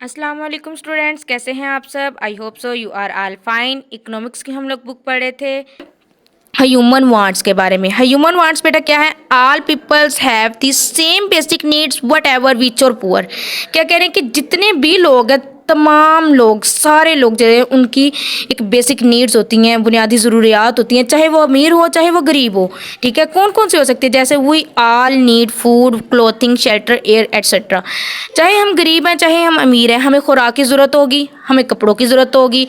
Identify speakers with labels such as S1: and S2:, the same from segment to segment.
S1: अस्सलाम वालेकुम स्टूडेंट्स, कैसे हैं आप सब। I hope so you are all fine. Economics की हम लोग बुक पढ़े थे ह्यूमन वांट्स के बारे में। ह्यूमन वांट्स बेटा क्या है? All peoples have the same basic needs what ever rich और पुअर। क्या कह रहे हैं कि जितने भी लोग हैं, तमाम लोग, सारे लोग जो है उनकी एक बेसिक नीड्स होती हैं, बुनियादी ज़रूरियात होती हैं, चाहे वो अमीर हो चाहे वो गरीब हो। ठीक है, कौन कौन सी हो सकती है? जैसे we all need food, clothing, shelter, air etcetera. चाहे हम गरीब हैं चाहे हम अमीर हैं, हमें खुराक की ज़रूरत होगी, हमें कपड़ों की ज़रूरत होगी,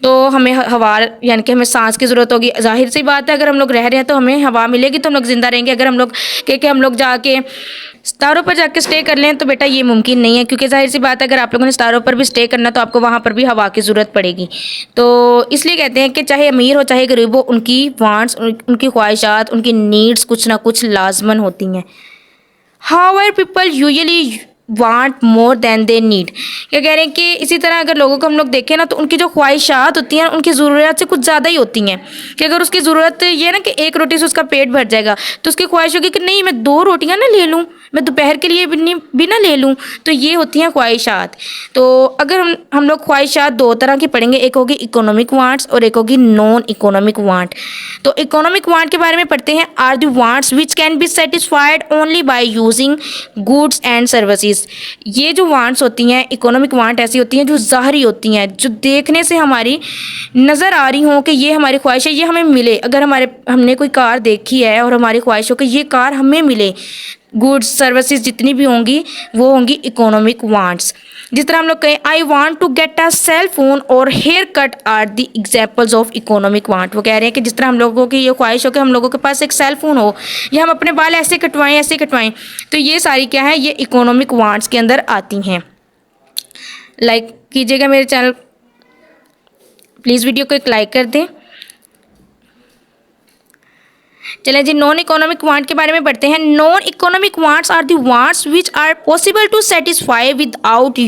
S1: तो हमें हवा यानी कि हमें सांस की ज़रूरत होगी। जाहिर सी बात है, अगर हम लोग रह रहे हैं तो हमें हवा मिलेगी तो हम लोग ज़िंदा रहेंगे। अगर हम लोग के हम लोग जाके सितारों पर जाके स्टे कर लें तो बेटा ये मुमकिन नहीं है, क्योंकि जाहिर सी बात है अगर आप लोगों ने सितारों पर भी स्टे करना तो आपको वहाँ पर भी हवा की ज़रूरत पड़ेगी। तो इसलिए कहते हैं कि चाहे अमीर हो चाहे गरीब हो, उनकी वांट्स, उनकी ख्वाहिशात, उनकी नीड्स कुछ ना कुछ लाजमन होती हैं। However people usually want more than they need. क्या कह रहे हैं कि इसी तरह अगर लोगों को हम लोग देखें ना, तो उनकी जो ख्वाहिशात होती हैं उनकी ज़रूरत से कुछ ज़्यादा ही होती हैं। कि अगर उसकी ज़रूरत ये है ना कि एक रोटी से उसका पेट भर जाएगा, तो उसकी ख्वाहिश होगी कि नहीं, मैं 2 रोटियां ना ले लूँ, मैं दोपहर के लिए भी ना ले लूँ। तो ये होती हैं ख्वाहिशात। तो अगर हम लोग ख्वाहिशात 2 तरह की पढ़ेंगे, एक होगी इकोनॉमिक वांट्स और एक होगी नॉन इकोनॉमिक वांट। तो इकोनॉमिक वांट के बारे में पढ़ते हैं। Are the wants which can be satisfied only by using goods and services. ये जो वांट्स होती हैं, इकोनॉमिक वांट ऐसी होती हैं जो ज़ाहरी होती हैं, जो देखने से हमारी नज़र आ रही हो कि ये हमारी ख्वाहिश है, ये हमें मिले। अगर हमने कोई कार देखी है और हमारी ख्वाहिश हो कि ये कार हमें मिले, गुड्स सर्विसेज जितनी भी होंगी वो होंगी इकोनॉमिक वांट्स। जिस तरह हम लोग कहें I want to get a cell phone और haircut are the examples of economic want. वो कह रहे हैं कि जिस तरह हम लोगों की ये ख्वाहिश हो कि हम लोगों के पास एक सेल फोन हो, या हम अपने बाल ऐसे कटवाएं, तो ये सारी क्या है, ये इकोनॉमिक वांट्स के अंदर आती हैं। लाइक कीजिएगा मेरे चैनल, प्लीज़ वीडियो को एक लाइक कर दें। चलें जी, नॉन इकोनॉमिक वांट के बारे में पढ़ते हैं। Non economic wants are the wants which are possible to satisfy without the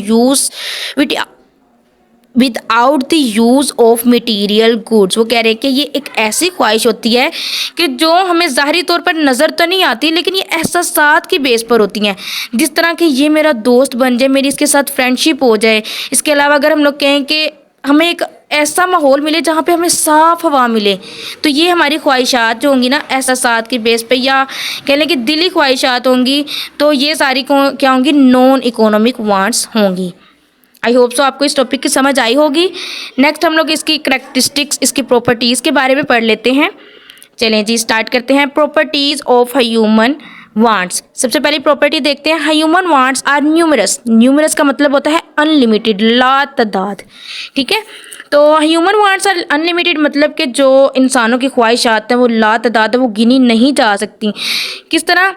S1: use of material goods. वो कह रहे हैं कि ये एक ऐसी ख्वाहिश होती है कि जो हमें ज़ाहरी तौर पर नज़र तो नहीं आती, लेकिन ये एहसासात की बेस पर होती हैं। जिस तरह कि ये मेरा दोस्त बन जाए, मेरी इसके साथ फ्रेंडशिप हो जाए। इसके अलावा अगर हम लोग कहें कि हमें एक ऐसा माहौल मिले जहाँ पे हमें साफ़ हवा मिले, तो ये हमारी ख्वाहिशात जो होंगी ना एहसासात की बेस पे, या कह लें कि दिली ख्वाहिशात होंगी, तो ये सारी क्या होंगी, नॉन इकोनॉमिक वांट्स होंगी। आई होप सो आपको इस टॉपिक की समझ आई होगी। नेक्स्ट हम लोग इसकी करैक्टरिस्टिक्स, इसकी प्रॉपर्टीज़ के बारे में पढ़ लेते हैं। चलें जी, स्टार्ट करते हैं। Properties of human wants. सबसे पहली प्रॉपर्टी देखते हैं। Human wants are numerous. Numerous का मतलब होता है अनलिमिटेड, लातदाद। ठीक है, तो ह्यूमन वांट्स आर अनलिमिटेड मतलब कि जो इंसानों की ख्वाहिशात हैं वो लातदाद है, वो गिनी नहीं जा सकती। किस तरह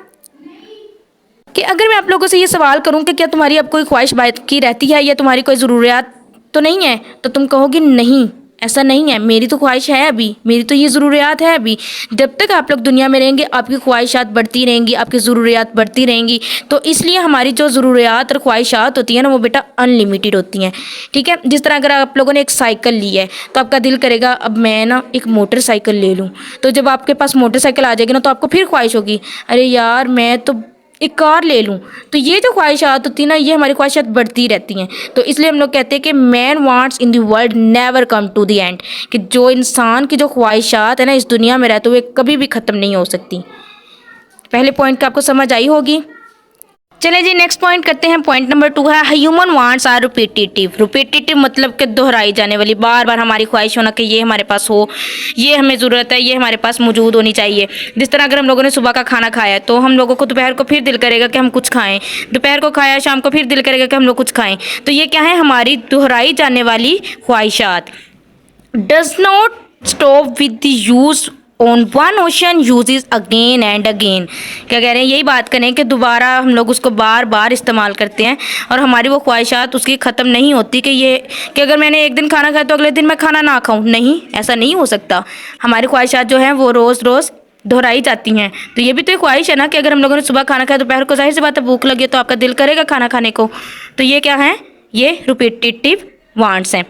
S1: कि अगर मैं आप लोगों से ये सवाल करूं कि क्या तुम्हारी अब कोई ख्वाहिश बाकी रहती है या तुम्हारी कोई ज़रूरियात तो नहीं है, तो तुम कहोगे नहीं, ऐसा नहीं है, मेरी तो ख्वाहिश है अभी, मेरी तो ये ज़रूरियात है अभी। जब तक आप लोग दुनिया में रहेंगे आपकी ख्वाहिशात बढ़ती रहेंगी, आपकी ज़रूरियात बढ़ती रहेंगी। तो इसलिए हमारी जो ज़रूरियात और ख्वाहिशात होती हैं ना, वो बेटा अनलिमिटेड होती हैं। ठीक है, जिस तरह अगर आप लोगों ने एक साइकिल ली है तो आपका दिल करेगा अब मैं ना एक मोटरसाइकिल ले लूँ। तो जब आपके पास मोटरसाइकिल आ जाएगी ना, तो आपको फिर ख्वाहिश होगी, अरे यार मैं तो एक कार ले लूँ। तो ये जो ख्वाहिशात होती है ना, ये हमारी ख्वाहिशात बढ़ती रहती हैं। तो इसलिए हम लोग कहते हैं कि man wants in the world never come to the end. कि जो इंसान की जो ख्वाहिशात है ना इस दुनिया में रहते हुए कभी भी ख़त्म नहीं हो सकती। पहले पॉइंट का आपको समझ आई होगी। चले जी, नेक्स्ट पॉइंट करते हैं। पॉइंट नंबर 2 है human wants are repetitive. Repetitive मतलब कि दोहराई जाने वाली, बार बार हमारी ख्वाहिश होना कि ये हमारे पास हो, ये हमें ज़रूरत है, ये हमारे पास मौजूद होनी चाहिए। जिस तरह अगर हम लोगों ने सुबह का खाना खाया तो हम लोगों को दोपहर को फिर दिल करेगा कि हम कुछ खाएं, दोपहर को खाया शाम को फिर दिल करेगा कि हम लोग कुछ खाएं। तो ये क्या है, हमारी दोहराई जाने वाली ख्वाहिशात। Does not stop with the use on one ocean uses again and again. क्या कह रहे हैं, यही बात करें कि दोबारा हम लोग उसको बार बार इस्तेमाल करते हैं और हमारी वो ख्वाहिशात उसकी ख़त्म नहीं होती। कि अगर मैंने एक दिन खाना खाया तो अगले दिन मैं खाना ना खाऊं, नहीं, ऐसा नहीं हो सकता। हमारी ख्वाहिशात जो हैं वो रोज़ रोज़ दोहराई जाती हैं। तो ये भी तो एक ख्वाहिश है ना कि अगर हम लोगों ने सुबह खाना खाया, दोपहर को जाहिर सी बात है भूख लगी तो आपका दिल करेगा खाना खाने को। तो ये क्या है, ये रिपीटेटिव वांट्स हैं।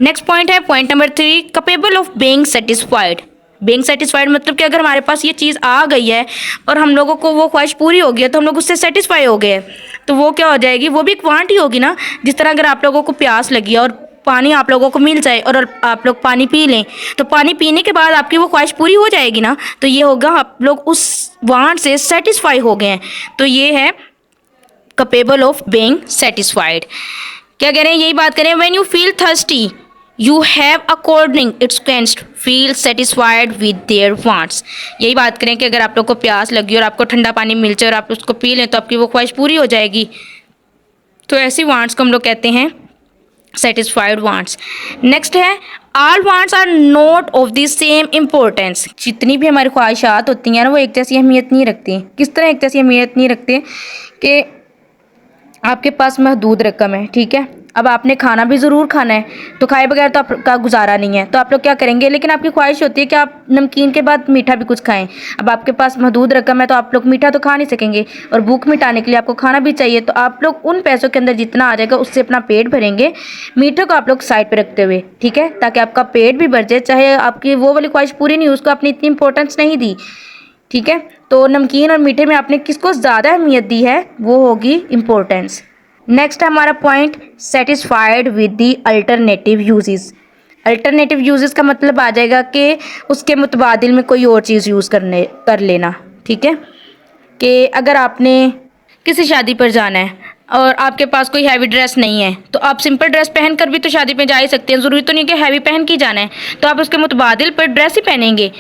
S1: नेक्स्ट पॉइंट है point number 3, capable of being satisfied. Being satisfied मतलब कि अगर हमारे पास ये चीज़ आ गई है और हम लोगों को वो ख्वाहिश पूरी हो गई है तो हम लोग उससे सेटिस्फाई हो गए हैं, तो वो क्या हो जाएगी, वो भी एक वांट ही होगी ना। जिस तरह अगर आप लोगों को प्यास लगी है और पानी आप लोगों को मिल जाए और आप लोग पानी पी लें, तो पानी पीने के बाद आपकी वो ख्वाहिश पूरी हो जाएगी ना। तो ये होगा आप लोग उस वांट से सेटिस्फाई हो गए हैं। तो ये है कैपेबल ऑफ बीइंग सेटिस्फाइड। क्या कह रहे हैं, यही बात करें, when you feel thirsty you have according it's canst feel satisfied with their wants. यही बात करें कि अगर आप लोग को प्यास लगी और आपको ठंडा पानी मिल जाए और आप उसको पी लें तो आपकी वो ख्वाहिश पूरी हो जाएगी। तो ऐसी वांट्स को हम लोग कहते हैं सेटिस्फाइड वांट्स। नेक्स्ट है all wants are not of the same importance. जितनी भी हमारी ख्वाहिशात होती हैं ना वो एक जैसी अहमियत नहीं रखती। किस तरह एक जैसी अहमियत नहीं रखते कि आपके पास महदूद रकम है, ठीक है, अब आपने खाना भी ज़रूर खाना है, तो खाए बगैर तो आपका गुजारा नहीं है, तो आप लोग क्या करेंगे, लेकिन आपकी ख्वाहिश होती है कि आप नमकीन के बाद मीठा भी कुछ खाएं। अब आपके पास महदूद रकम है तो आप लोग मीठा तो खा नहीं सकेंगे और भूख मिटाने के लिए आपको खाना भी चाहिए, तो आप लोग उन पैसों के अंदर जितना आ जाएगा उससे अपना पेट भरेंगे, मीठे को आप लोग साइड पर रखते हुए, ठीक है, ताकि आपका पेट भी भर जाए। चाहे आपकी वो वाली ख्वाहिश पूरी नहीं, उसको आपने इतनी इंपॉर्टेंस नहीं दी, ठीक है। तो नमकीन और मीठे में आपने किसको ज़्यादा अहमियत दी है, वो होगी इम्पोर्टेंस। नेक्स्ट हमारा point satisfied with the alternative uses. Alternative uses का मतलब आ जाएगा कि उसके मुतबादिल में कोई और चीज़ यूज़ कर लेना, ठीक है। कि अगर आपने किसी शादी पर जाना है और आपके पास कोई हैवी ड्रेस नहीं है तो आप सिंपल ड्रेस पहन कर भी तो शादी पे जा ही सकते हैं। ज़रूरी तो नहीं कि हैवी पहन के जाना है, तो आप उसके मुतबादिल पर ड्रेस ही पहनेंगे,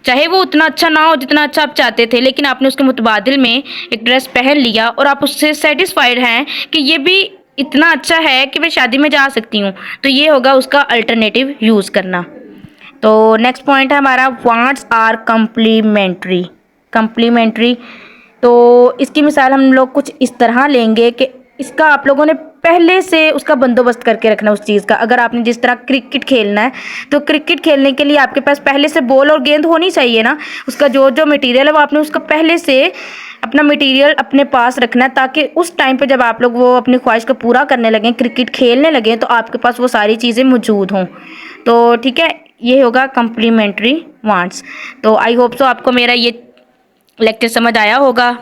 S1: चाहे वो उतना अच्छा ना हो जितना अच्छा आप चाहते थे, लेकिन आपने उसके मुतबादिल में एक ड्रेस पहन लिया और आप उससे सेटिस्फाइड हैं कि ये भी इतना अच्छा है कि मैं शादी में जा सकती हूँ। तो ये होगा उसका अल्टरनेटिव यूज़ करना। तो नेक्स्ट पॉइंट है हमारा वांट्स आर कम्प्लीमेंट्री। कम्प्लीमेंट्री तो इसकी मिसाल हम लोग कुछ इस तरह लेंगे कि इसका आप लोगों ने पहले से उसका बंदोबस्त करके रखना उस चीज़ का। अगर आपने जिस तरह क्रिकेट खेलना है तो क्रिकेट खेलने के लिए आपके पास पहले से बॉल और गेंद होनी चाहिए ना, उसका जो जो मटेरियल है वो आपने उसका पहले से अपना मटेरियल अपने पास रखना है, ताकि उस टाइम पे जब आप लोग वो अपनी ख्वाहिश को पूरा करने लगें, क्रिकेट खेलने लगें, तो आपके पास वो सारी चीज़ें मौजूद हों। तो ठीक है, ये होगा कम्प्लीमेंट्री वांट्स। तो आई होप सो आपको मेरा ये लेक्चर समझ आया होगा।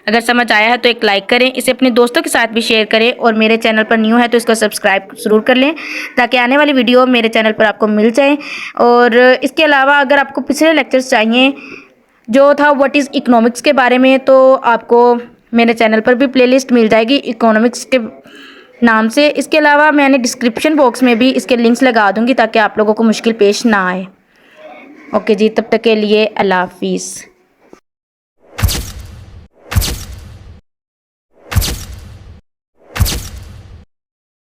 S1: अगर समझ आया है तो एक लाइक करें, इसे अपने दोस्तों के साथ भी शेयर करें और मेरे चैनल पर न्यू है तो इसको सब्सक्राइब ज़रूर कर लें ताकि आने वाली वीडियो मेरे चैनल पर आपको मिल जाए। और इसके अलावा अगर आपको पिछले लेक्चर्स चाहिए जो था व्हाट इज़ इकोनॉमिक्स के बारे में, तो आपको मेरे चैनल पर भी प्लेलिस्ट मिल जाएगी इकोनॉमिक्स के नाम से। इसके अलावा मैंने डिस्क्रिप्शन बॉक्स में भी इसके लिंक्स लगा दूँगी ताकि आप लोगों को मुश्किल पेश ना आए। ओके जी, तब तक के लिए अल्लाह हाफिज़।